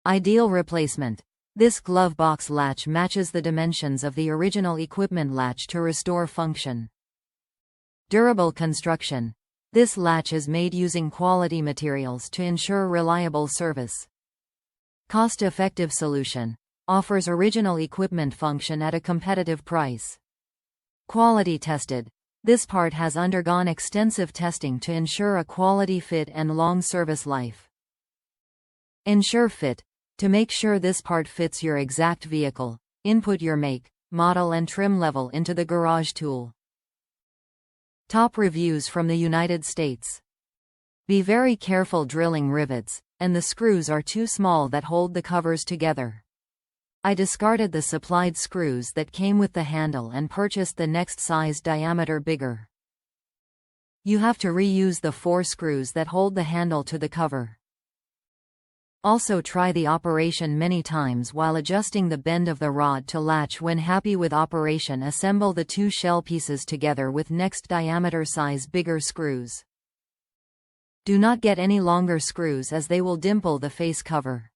Ideal replacement. This glove box latch matches the dimensions of the original equipment latch to restore function. Durable construction. This latch is made using quality materials to ensure reliable service. Cost-effective solution. Offers original equipment function at a competitive price. Quality tested. This part has undergone extensive testing to ensure a quality fit and long service life. Ensure fit. To make sure this part fits your exact vehicle, input your make, model and trim level into the garage tool. Top reviews from the United States. Be very careful drilling rivets, and the screws are too small that hold the covers together. I discarded the supplied screws that came with the handle and purchased the next size diameter bigger. You have to reuse the 4 screws that hold the handle to the cover. Also try the operation many times while adjusting the bend of the rod to latch. When happy with operation, assemble the 2 shell pieces together with next diameter size bigger screws. Do not get any longer screws as they will dimple the face cover.